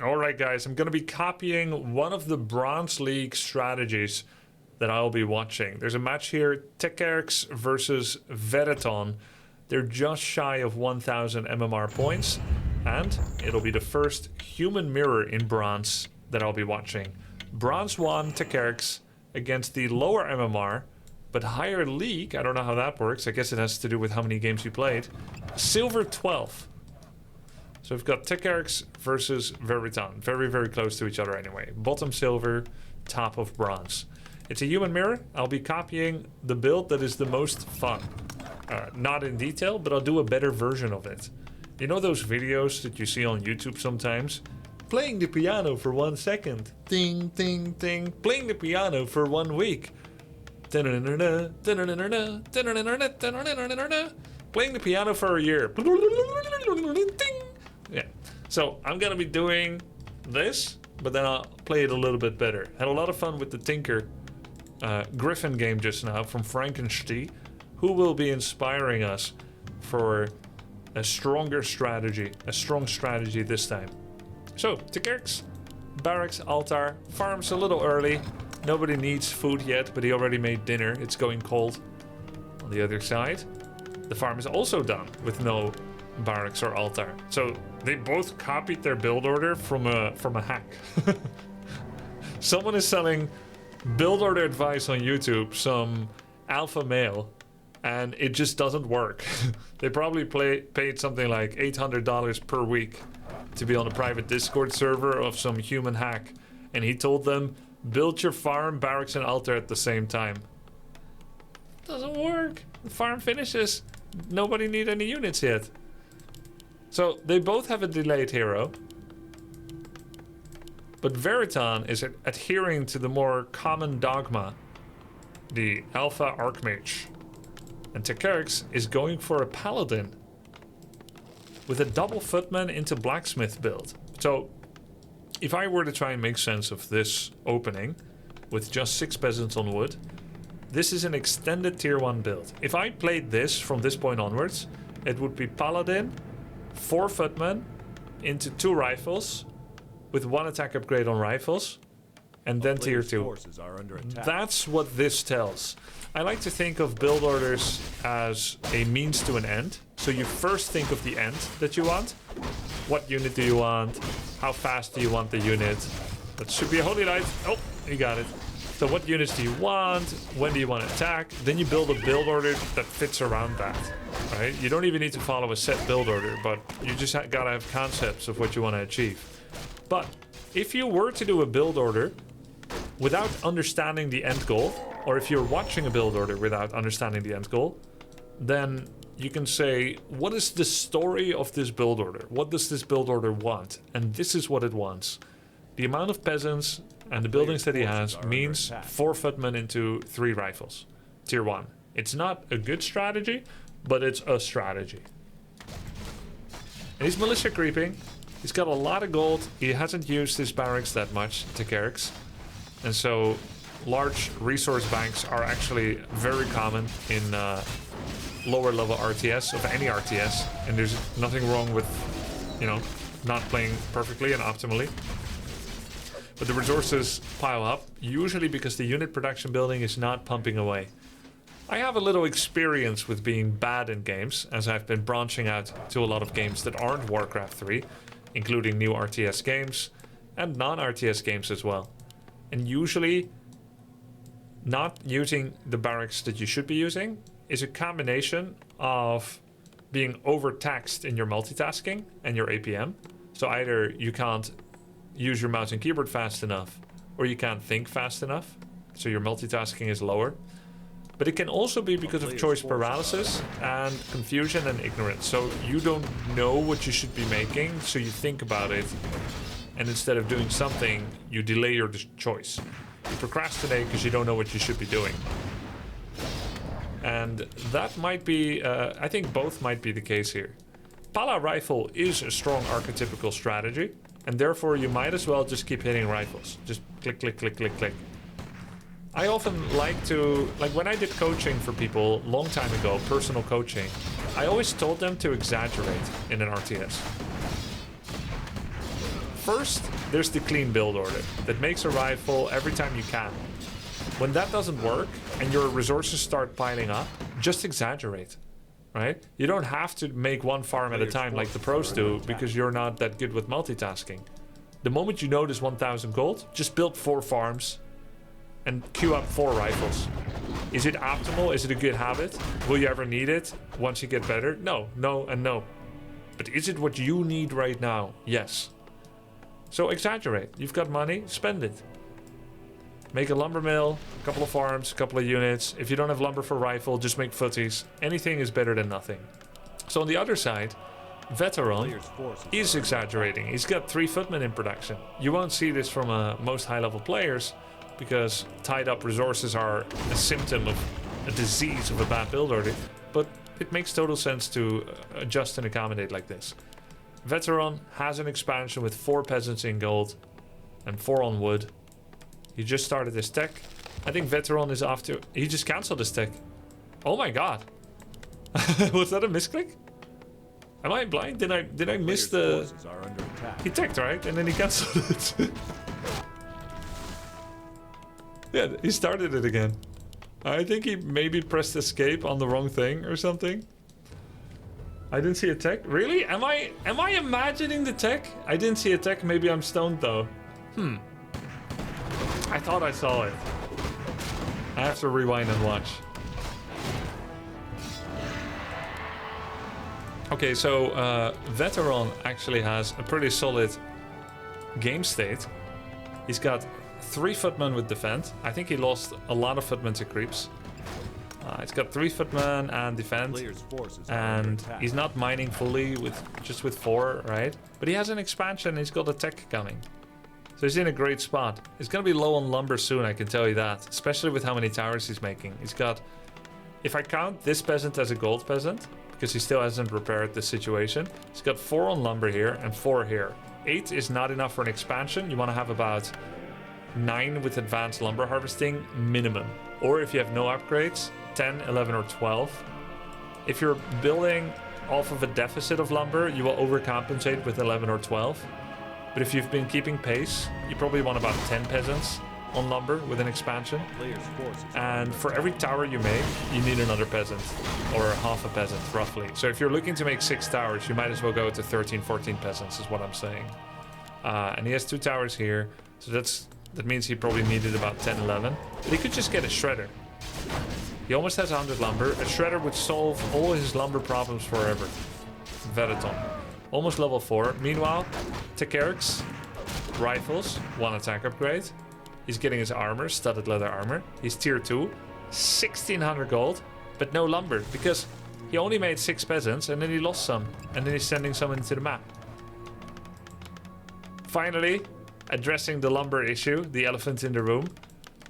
Alright guys, I'm going to be copying one of the Bronze League strategies that I'll be watching. There's a match here, Tekerx versus Vereton. They're just shy of 1000 MMR points, and it'll be the first human mirror in Bronze that I'll be watching. Bronze 1 Tekerx against the lower MMR, but higher League, I don't know how that works, I guess it has to do with how many games you played. Silver 12. So we've got Tekerx versus Vereton. Very, very close to each other anyway. Bottom silver, top of bronze. It's a human mirror. I'll be copying the build that is the most fun. Not in detail, but I'll do a better version of it. You know those videos that you see on YouTube sometimes? Playing the piano for 1 second. Ding, ding, ding. Playing the piano for 1 week. Playing the piano for a year. Yeah, so I'm gonna be doing this, but then I'll play it a little bit better. Had a lot of fun with the Tinker Griffin game just now from Frankenstein, who will be inspiring us for a stronger strategy, a strong strategy this time. So, Tekerx, barracks, altar, farms a little early. Nobody needs food yet, but he already made dinner. It's going cold. On the other side, the farm is also done with no barracks or altar. So they both copied their build order from a hack. Someone is selling build order advice on YouTube, some alpha male, and it just doesn't work. They probably paid something like $800 per week to be on a private Discord server of some human hack, and he told them build your farm, barracks, and altar at the same time. Doesn't work. The farm finishes. Nobody need any units yet. So they both have a delayed hero, but Vereton is adhering to the more common dogma, the Alpha Archmage, and Tekerx is going for a Paladin with a double footman into blacksmith build. So if I were to try and make sense of this opening with just 6 peasants on wood, this is an extended tier 1 build. If I played this from this point onwards, it would be Paladin, 4 footmen into 2 rifles with 1 attack upgrade on rifles, and then tier 2. That's what this tells. I like to think of build orders as a means to an end. So you first think of the end that you want. What unit do you want? How fast do you want the unit? That should be a holy light. Oh, you got it. So what units do you want? When do you want to attack? Then you build a build order that fits around that. Right? You don't even need to follow a set build order, but you just gotta have concepts of what you want to achieve. But if you were to do a build order without understanding the end goal, or if you're watching a build order without understanding the end goal, then you can say, what is the story of this build order? What does this build order want? And this is what it wants. The amount of peasants and the buildings that he has means 4 footmen into 3 rifles. Tier 1. It's not a good strategy, but it's a strategy. And he's militia creeping. He's got a lot of gold. He hasn't used his barracks that much, Tekerx. And so large resource banks are actually very common in lower level RTS, of any RTS. And there's nothing wrong with, you know, not playing perfectly and optimally. But the resources pile up, usually because the unit production building is not pumping away. I have a little experience with being bad in games, as I've been branching out to a lot of games that aren't Warcraft 3, including new RTS games, and non-RTS games as well. And usually, not using the barracks that you should be using is a combination of being overtaxed in your multitasking and your APM. So either you can't use your mouse and keyboard fast enough, or you can't think fast enough, so your multitasking is lower. But it can also be because of choice paralysis and confusion and ignorance. So you don't know what you should be making, so you think about it, and instead of doing something, you delay your choice. You procrastinate because you don't know what you should be doing. And that might be, I think both might be the case here. Pala rifle is a strong archetypical strategy, and therefore you might as well just keep hitting rifles. Just click, click, click, click, click. I often like to, like when I did coaching for people a long time ago, personal coaching, I always told them to exaggerate in an RTS. First, there's the clean build order that makes a rifle every time you can. When that doesn't work and your resources start piling up, just exaggerate, right? You don't have to make one farm at a time like the pros do because you're not that good with multitasking. The moment you notice 1,000 gold, just build 4 farms and queue up 4 rifles. Is it optimal? Is it a good habit? Will you ever need it once you get better? No, no, and no. But is it what you need right now? Yes. So exaggerate. You've got money, spend it. Make a lumber mill, a couple of farms, a couple of units. If you don't have lumber for rifle, just make footies. Anything is better than nothing. So on the other side, Veteran is exaggerating. He's got 3 footmen in production. You won't see this from most high-level players because tied up resources are a symptom of a disease of a bad build order. But it makes total sense to adjust and accommodate like this. Veteran has an expansion with 4 peasants in gold and 4 on wood. He just started his tech. I think Veteran is off to... He just cancelled his tech. Oh my god. Was that a misclick? Am I blind? Did I miss the... He teched, right? And then he cancelled it. Yeah, he started it again. I think he maybe pressed escape on the wrong thing or something. I didn't see a tech. Really? Am I imagining the tech? I didn't see a tech. Maybe I'm stoned though. I thought I saw it. I have to rewind and watch. Okay, so Veteran actually has a pretty solid game state. He's got 3 footmen with defend. I think he lost a lot of footmen to creeps. He's got 3 footmen and defend, and he's not mining fully with 4, right? But he has an expansion. He's got a tech coming, so he's in a great spot. He's gonna be low on lumber soon, I can tell you that. Especially with how many towers he's making. He's got, if I count this peasant as a gold peasant, because he still hasn't repaired the situation, he's got 4 on lumber here and 4 here. 8 is not enough for an expansion. You want to have about 9 with advanced lumber harvesting minimum, or if you have no upgrades, 10, 11, or 12. If you're building off of a deficit of lumber, you will overcompensate with 11 or 12. But if you've been keeping pace, you probably want about 10 peasants on lumber with an expansion. And for every tower you make, you need another peasant, or half a peasant roughly. So if you're looking to make 6 towers, you might as well go to 13, 14 peasants is what I'm saying. And he has 2 towers here, so that means he probably needed about 10, 11. But he could just get a shredder. He almost has 100 lumber. A shredder would solve all his lumber problems forever. Veteran. Almost level 4. Meanwhile, Tekerix, rifles, 1 attack upgrade. He's getting his armor, studded leather armor. He's tier 2. 1600 gold, but no lumber, because he only made 6 peasants and then he lost some. And then he's sending some into the map. Finally, addressing the lumber issue, the elephant in the room.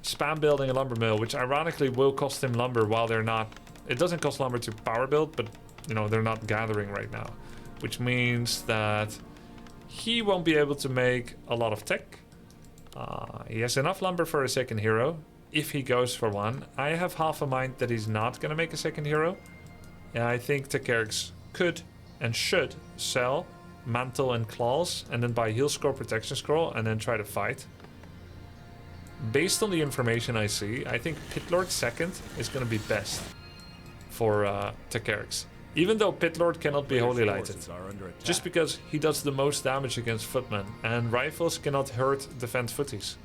Spam building a lumber mill, which ironically will cost him lumber while they're not... It doesn't cost lumber to power build, but, you know, they're not gathering right now. Which means that he won't be able to make a lot of tech. He has enough lumber for a second hero, if he goes for one. I have half a mind that he's not going to make a second hero. Yeah, I think Tekerix could and should sell Mantle and Claws, and then buy Heal Scroll, Protection Scroll, and then try to fight. Based on the information I see, I think Pitlord second is going to be best for Tekerix. Even though Pitlord cannot be Holy Lighted. Just because he does the most damage against footmen, and rifles cannot hurt defend footies.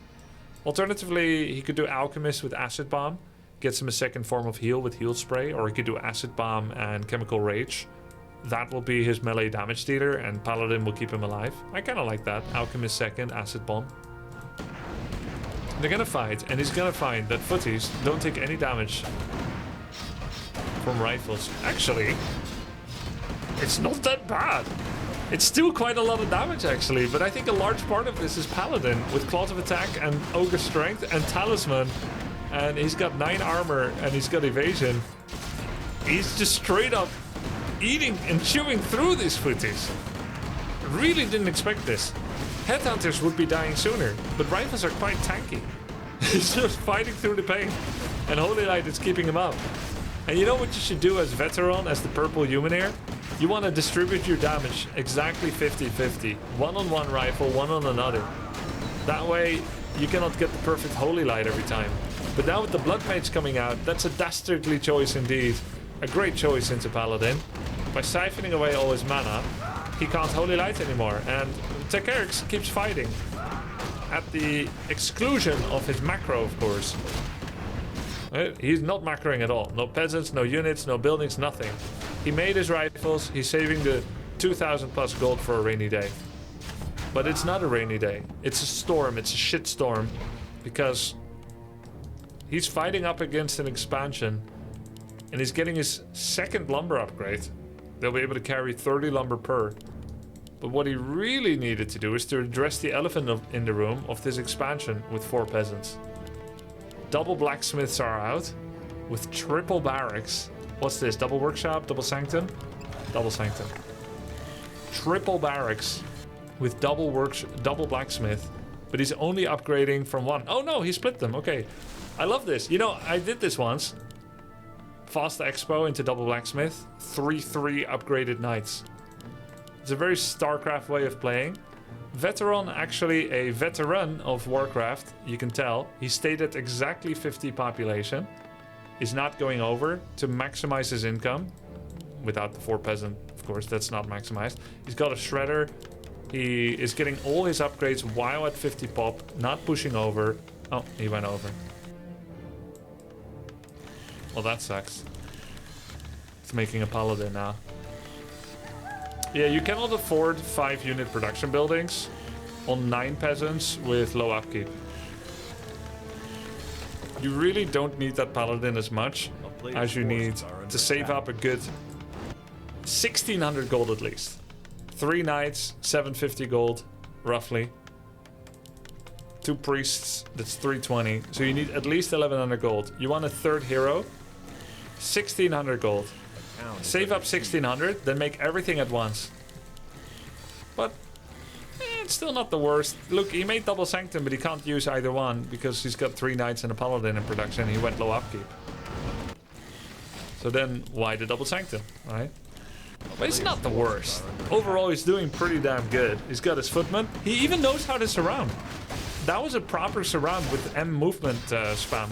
Alternatively, he could do Alchemist with Acid Bomb, gets him a second form of heal with Heal Spray, or he could do Acid Bomb and Chemical Rage. That will be his melee damage dealer, and Paladin will keep him alive. I kind of like that. Alchemist second, Acid Bomb. They're gonna fight, and he's gonna find that footies don't take any damage from rifles. Actually, it's not that bad. It's still quite a lot of damage, actually, but I think a large part of this is Paladin with Claws of Attack and Ogre Strength and Talisman. And he's got 9 armor and he's got evasion. He's just straight up eating and chewing through these footies. Really didn't expect this. Headhunters would be dying sooner, but rifles are quite tanky. He's just fighting through the pain, and Holy Light is keeping him up. And you know what you should do as Veteran, as the purple human here? You want to distribute your damage exactly 50-50. One on one rifle, one on another. That way, you cannot get the perfect Holy Light every time. But now with the Blood Mage coming out, that's a dastardly choice indeed. A great choice into Paladin. By siphoning away all his mana, he can't Holy Light anymore. And Tekerx keeps fighting. At the exclusion of his macro, of course. He's not macroing at all. No peasants, no units, no buildings, nothing. He made his rifles. He's saving the 2,000 plus gold for a rainy day. But it's not a rainy day. It's a storm. It's a shit storm. Because he's fighting up against an expansion. And he's getting his second lumber upgrade. They'll be able to carry 30 lumber per. But what he really needed to do is to address the elephant in the room of this expansion with 4 peasants. Double blacksmiths are out with triple barracks. What's this? Double workshop? Double sanctum? Double sanctum. Triple barracks with double blacksmith. But he's only upgrading from 1. Oh no, he split them. Okay. I love this. You know, I did this once. Fast expo into double blacksmith. 3-3 upgraded knights. It's a very StarCraft way of playing. Veteran, actually a veteran of Warcraft, you can tell. He stayed at exactly 50 population. He's not going over to maximize his income. Without the 4 peasant, of course, that's not maximized. He's got a shredder. He is getting all his upgrades while at 50 pop, not pushing over. Oh, he went over. Well, that sucks. It's making a Paladin now. Yeah, you cannot afford 5 unit production buildings on 9 peasants with low upkeep. You really don't need that Paladin as much as you need to save up a good 1,600 gold at least. 3 knights, 750 gold, roughly. 2 priests, that's 320. So you need at least 1,100 gold. You want a 3rd hero, 1,600 gold. Save up 1,600, then make everything at once. But it's still not the worst. Look, he made double sanctum, but he can't use either one because he's got 3 knights and a paladin in production. And he went low upkeep. So then, why the double sanctum, right? But it's not the worst. Overall, he's doing pretty damn good. He's got his footman. He even knows how to surround. That was a proper surround with M movement spam.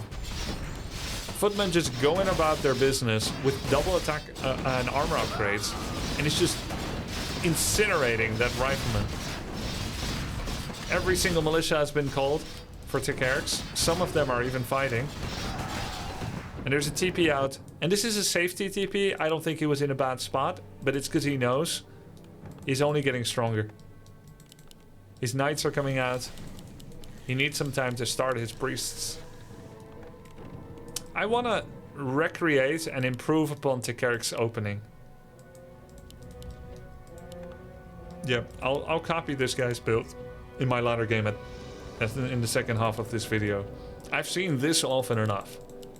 Footmen just going about their business with double attack and armor upgrades, and he's just incinerating that rifleman. Every single militia has been called for Tekerx. Some of them are even fighting. And there's a TP out. And this is a safety TP. I don't think he was in a bad spot, but it's because he knows he's only getting stronger. His knights are coming out. He needs some time to start his priests. I want to recreate and improve upon Tekerx's opening. Yeah, I'll copy this guy's build in my latter game in the second half of this video. I've seen this often enough.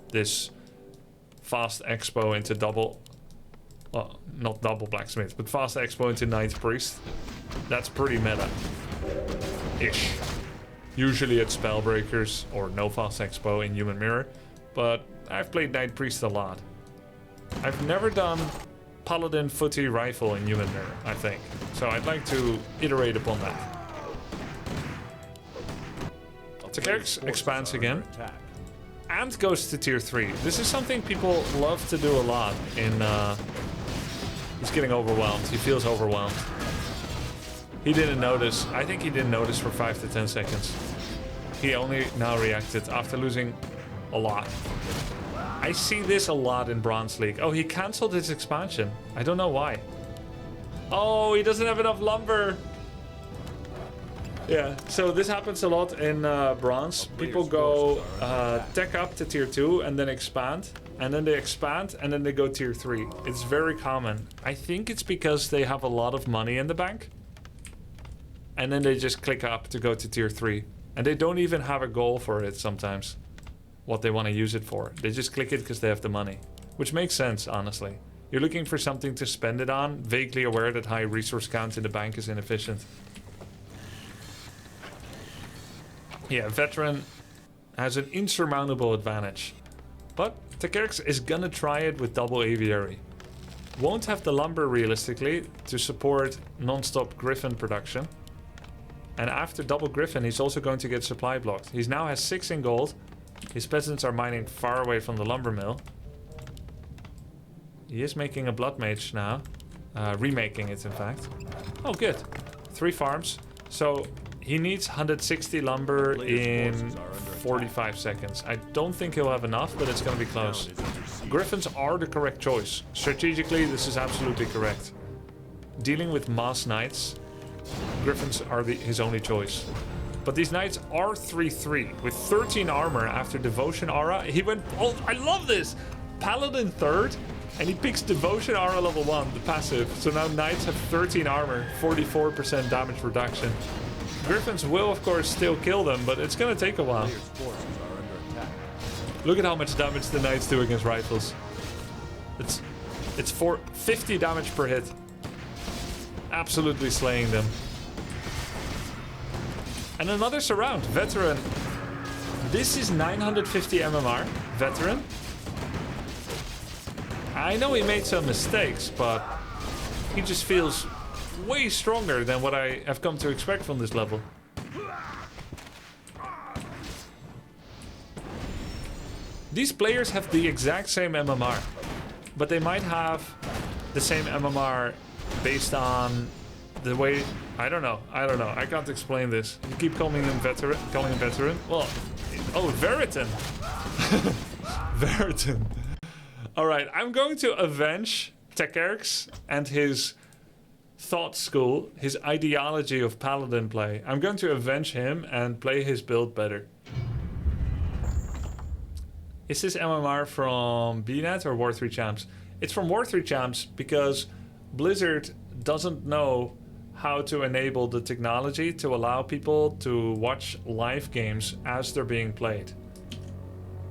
This fast expo into double... Well, not double blacksmith, but fast expo into knight priest. That's pretty meta. Ish. Usually it's spellbreakers or no fast expo in human mirror. But I've played Knight Priest a lot. I've never done Paladin Footy Rifle in Human Mirror, I think. So I'd like to iterate upon that. Tekerx expands again. And goes to tier 3. This is something people love to do a lot in... he's getting overwhelmed. He feels overwhelmed. He didn't notice. I think he didn't notice for 5 to 10 seconds. He only now reacted after losing... a lot. I see this a lot in Bronze League. Oh, he cancelled his expansion. I don't know why. Oh, he doesn't have enough lumber. Yeah, so this happens a lot in Bronze. People go tech up to tier 2 and then expand. And then they expand and then they go tier 3. It's very common. I think it's because they have a lot of money in the bank. And then they just click up to go to tier 3. And they don't even have a goal for it sometimes. What they want to use it for. They just click it because they have the money. Which makes sense, honestly. You're looking for something to spend it on, vaguely aware that high resource count in the bank is inefficient. Yeah, Veteran has an insurmountable advantage. But Tekerx is gonna try it with double aviary. Won't have the lumber realistically to support non-stop griffin production. And after double griffin, he's also going to get supply blocked. He now has 6 in gold. His peasants are mining far away from the lumber mill. He is making a blood mage now. Remaking it, in fact. Oh, good. 3 farms. So he needs 160 lumber in 45 seconds. I don't think he'll have enough, but it's going to be close. Griffins are the correct choice. Strategically, this is absolutely correct. Dealing with mass knights, Griffins are his only choice. But these knights are 3-3 with 13 armor after Devotion Aura. He went, oh, I love this! Paladin 3rd, and he picks Devotion Aura level 1, the passive. So now knights have 13 armor, 44% damage reduction. Griffins will, of course, still kill them, but it's gonna take a while. Look at how much damage the knights do against rifles. It's 50 damage per hit. Absolutely slaying them. And another surround, veteran. This is 950 MMR, veteran. I know he made some mistakes, but he just feels way stronger than what I have come to expect from this level. These players have the exact same MMR, but they might have the same MMR based on the way... I don't know. I can't explain this. You keep calling him veteran. Well, oh, Veritan. Veritan. All right, I'm going to avenge Tekerx and his thought school, his ideology of Paladin play. I'm going to avenge him and play his build better. Is this MMR from BNet or War 3 Champs? It's from War 3 Champs because Blizzard doesn't know how to enable the technology to allow people to watch live games as they're being played.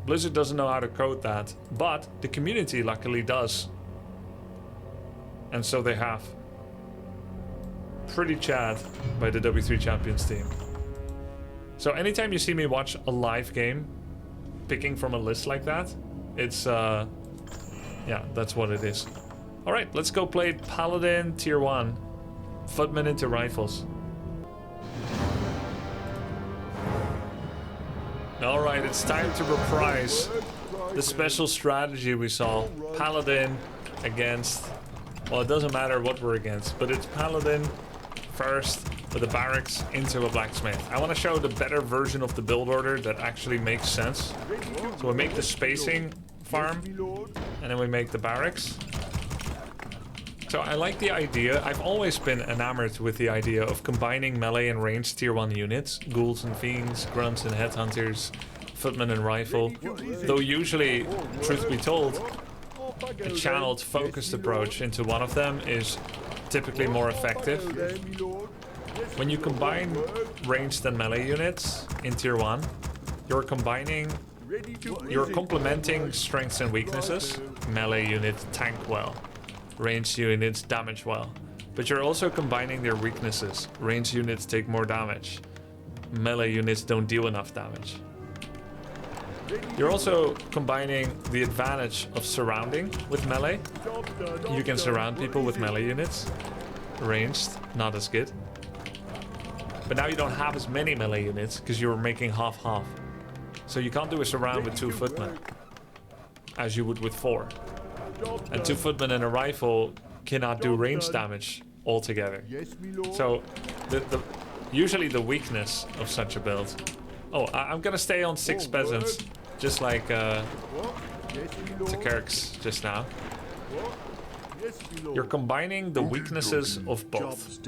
Blizzard doesn't know how to code that, but the community luckily does. And so they have. Pretty Chad by the W3 Champions team. So anytime you see me watch a live game, picking from a list like that, it's, yeah, that's what it is. All right, let's go play Paladin Tier 1. Footman into rifles. All right, it's time to reprise the special strategy we saw. Paladin against, well, it doesn't matter what we're against, but it's Paladin first with a barracks into a blacksmith. I want to show the better version of the build order that actually makes sense. So we make the spacing farm, and then we make the barracks. So I like the idea. I've always been enamored with the idea of combining melee and ranged tier 1 units. Ghouls and fiends, grunts and headhunters, footmen and rifle. Though usually, truth be told, a channeled focused approach into one of them is typically more effective. When you combine ranged and melee units in tier 1, you're complementing strengths and weaknesses. Melee units tank well. Ranged units damage well. But you're also combining their weaknesses. Ranged units take more damage. Melee units don't deal enough damage. You're also combining the advantage of surrounding with melee. You can surround people with melee units. Ranged, not as good. But now you don't have as many melee units because you're making half-half. So you can't do a surround with 2 footmen as you would with 4. And 2 footmen and a rifle cannot do range damage altogether. So usually the weakness of such a build. Oh, I'm gonna stay on 6 peasants, just like Tekerx just now. You're combining the weaknesses of both.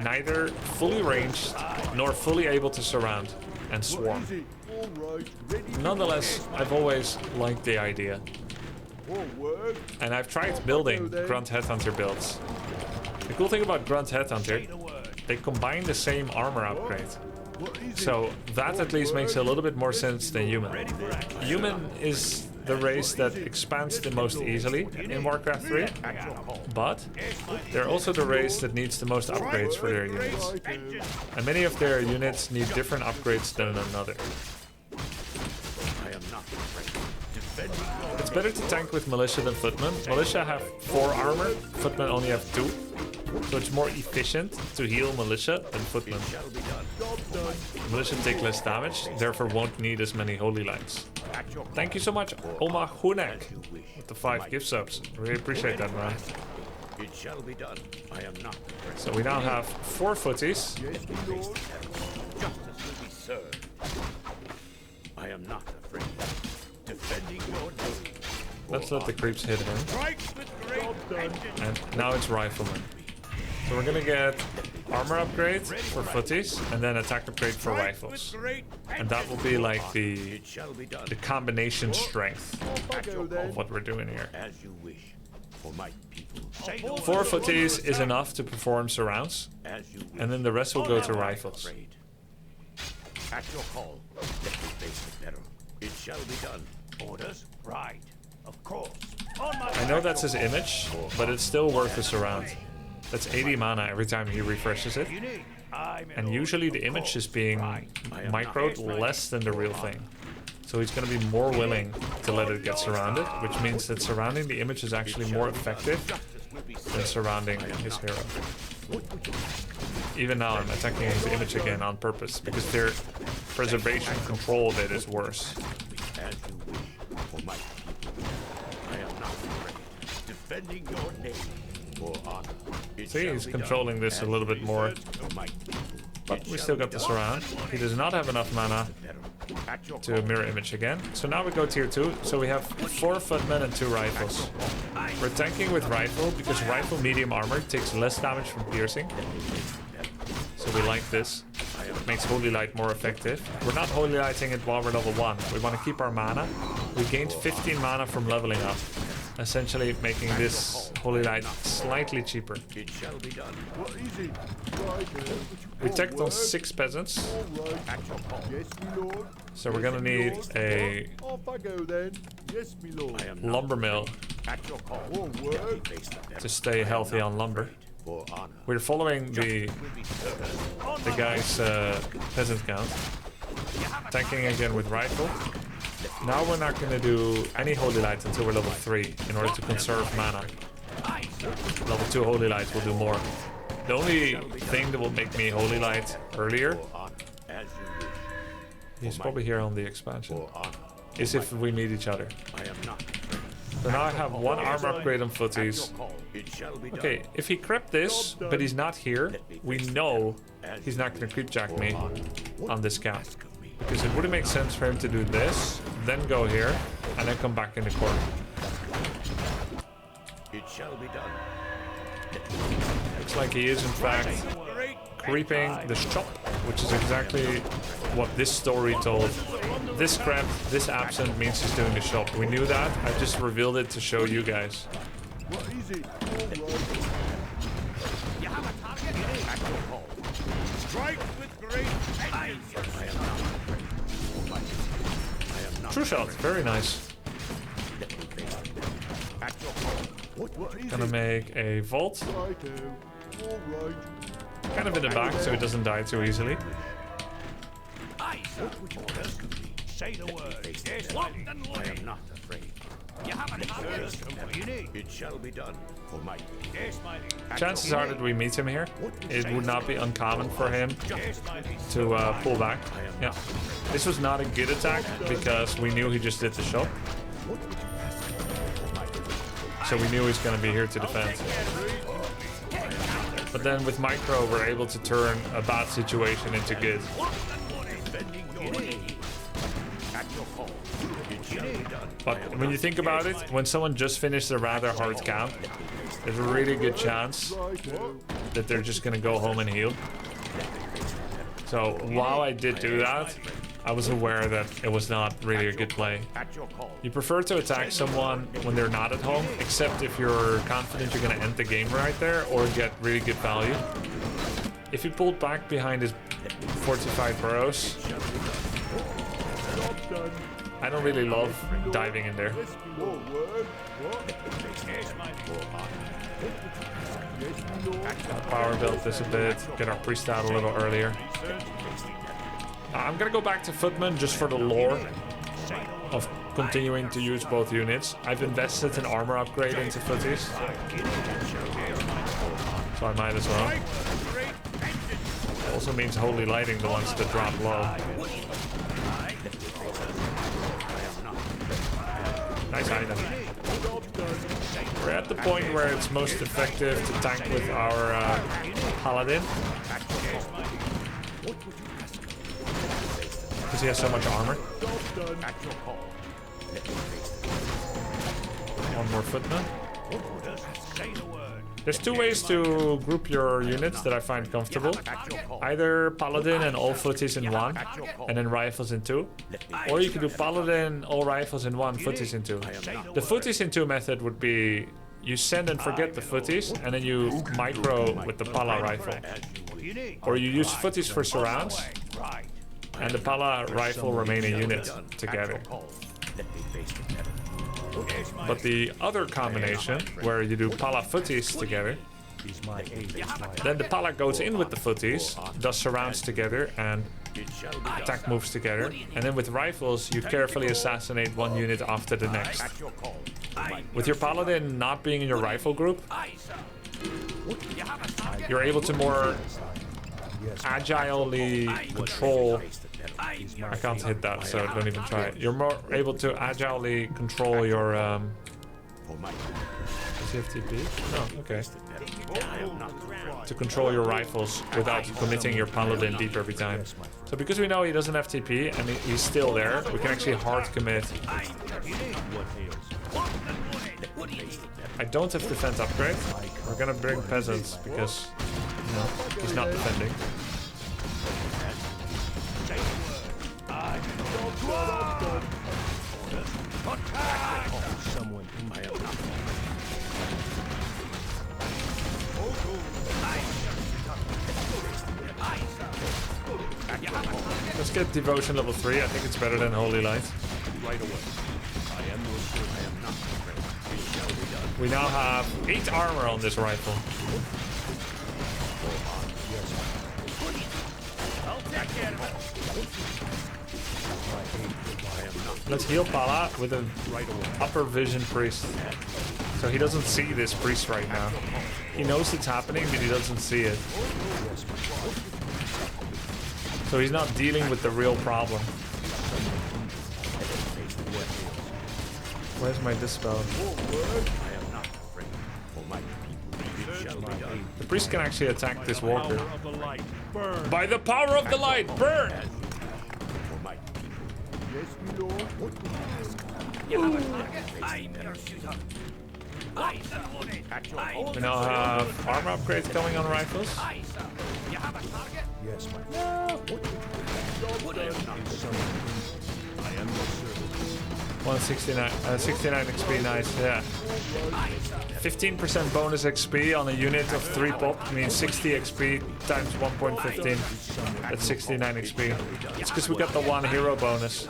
Neither fully ranged nor fully able to surround and swarm. Nonetheless, I've always liked the idea. And I've tried building Grunt Headhunter builds. The cool thing about Grunt Headhunter, they combine the same armor upgrade. So that at least makes a little bit more sense than Human. Human is the race that expands the most easily in Warcraft 3, but they're also the race that needs the most upgrades for their units. And many of their units need different upgrades than another. It's better to tank with militia than footmen. Militia have 4 armor, footmen only have 2. So it's more efficient to heal militia than footmen. Militia take less damage, therefore won't need as many holy lights. Thank you so much, Oma Hunek, with the 5 gift subs. Really appreciate that, man. It shall be done. I am not. So we now have 4 footies. Justice will be served. I am not afraid. Defending your name. Let's let the creeps hit him. And now it's riflemen. So we're gonna get armor upgrade for footies and then attack upgrade for rifles. And that will be like the combination strength of what we're doing here. As you wish. For my people. 4 footies is enough to perform surrounds. And then the rest will go to rifles. At your call, let me face it better. It shall be done. Orders? Right. Of course. I know that's his image, but it's still worth a surround. That's 80 mana every time he refreshes it. And usually the image is being microed less than the real thing. So he's going to be more willing to let it get surrounded, which means that surrounding the image is actually more effective than surrounding his hero. Even now I'm attacking his image again on purpose, because their preservation control of it is worse. As you wish. For my people. I am not afraid. Defending your name. For honor. See, he's controlling this a little bit more. But we still got the surround. He does not have enough mana to mirror image again. So now we go tier 2. So we have 4 footmen and 2 rifles. We're tanking with rifle because rifle medium armor takes less damage from piercing. So we like this. It makes Holy Light more effective. We're not Holy Lighting it while we're level 1. We want to keep our mana. We gained 15 mana from leveling up, essentially making this Holy Light slightly cheaper. It shall be done. We teched on 6 peasants. So we're gonna need a lumber mill to stay healthy on lumber. We're following the guy's peasant count. Tanking again with rifle. Now we're not going to do any Holy Light until we're level 3 in order to conserve mana. Level 2 Holy Light will do more. The only thing that will make me Holy Light earlier, he's probably here on the expansion, is if we meet each other. So now I have 1 armor upgrade on footies. Okay, if he crept this, but he's not here, we know he's not going to creep jack me on this count. Because it wouldn't make sense for him to do this, then go here, and then come back in the corner. It shall be done. Looks like he is in fact creeping the shop, which is exactly what this story told. This crept, this absent means he's doing the shop. We knew that, I just revealed it to show you guys. What is it? You have a target? Strike with great True shot, very nice. Gonna make a vault. Kind of in the back so it doesn't die too easily. Say the word. I am not afraid. You have a target. It shall be done for my. Chances are that we meet him here. It would not be uncommon for him to pull back. Yeah. This was not a good attack because we knew he just did the shop. So we knew he's going to be here to defend. But then with micro, we're able to turn a bad situation into good. But when you think about it, when someone just finished a rather hard count, there's a really good chance that they're just going to go home and heal. So while I did do that, I was aware that it was not really a good play. You prefer to attack someone when they're not at home, except if you're confident you're going to end the game right there or get really good value. If he pulled back behind his fortified burrows, I don't really love diving in there. Power build this a bit, get our priest out a little earlier. I'm gonna go back to footman just for the lore of continuing to use both units. I've invested an armor upgrade into footies, so I might as well. It also means holy lighting the ones that drop low. Nice item. We're at the point where it's most effective to tank with our Paladin, because he has so much armor. One more footman. There's two ways to group your units that I find comfortable. Either Paladin and all footies in one, and then rifles in two. Or you can do Paladin, all rifles in one, footies in two. The footies in two method would be you send and forget the footies, and then you micro with the Pala rifle. Or you use footies for surrounds, and the Pala rifle remain a unit together. But the other combination, where you do Pala footies together, then the Pala goes in with the footies, does surrounds together, and attack moves together. And then with rifles, you carefully assassinate one unit after the next. With your Paladin not being in your rifle group, you're able to more agilely control. I can't hit that, so don't even try it. You're more able to agilely control your. Does he have TP? No, okay. To control your rifles without committing your Paladin deep every time. So because we know he doesn't have TP and he's still there, we can actually hard commit. I don't have defense upgrade. We're gonna bring peasants because, you know, he's not defending. Let's get devotion level 3. I think it's better than holy light. Right away. I am your servant. I am not afraid. It shall be done. We now have 8 armor on this rifle. I'll take care of it. Let's heal Pala with an upper vision priest. So he doesn't see this priest right now. He knows it's happening, but he doesn't see it. So he's not dealing with the real problem. Where's my dispel? The priest can actually attack this walker. By the power of the light, burn! We now have armor upgrades coming on rifles. Yes, my friend. 169, 69 XP, nice, yeah. 15% bonus XP on a unit of 3 pop means 60 XP times 1.15. That's 69 XP. It's because we got the 1 hero bonus.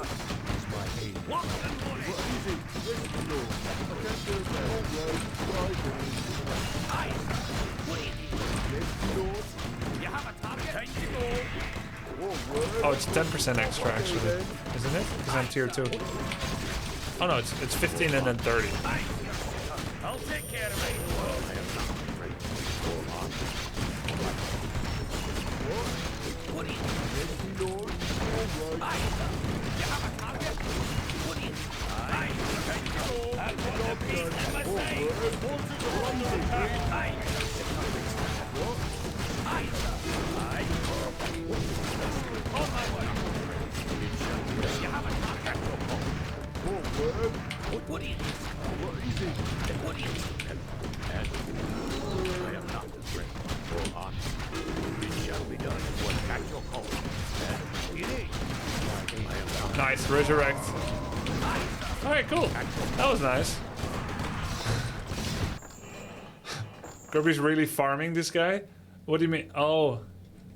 Oh, it's 10% extra actually, isn't it? Because I'm tier 2. Oh no, it's 15 and then 30. I'll take care of it. Nice, resurrect. Alright, cool. That was nice. Grubby's really farming this guy? What do you mean? Oh,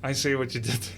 I see what you did.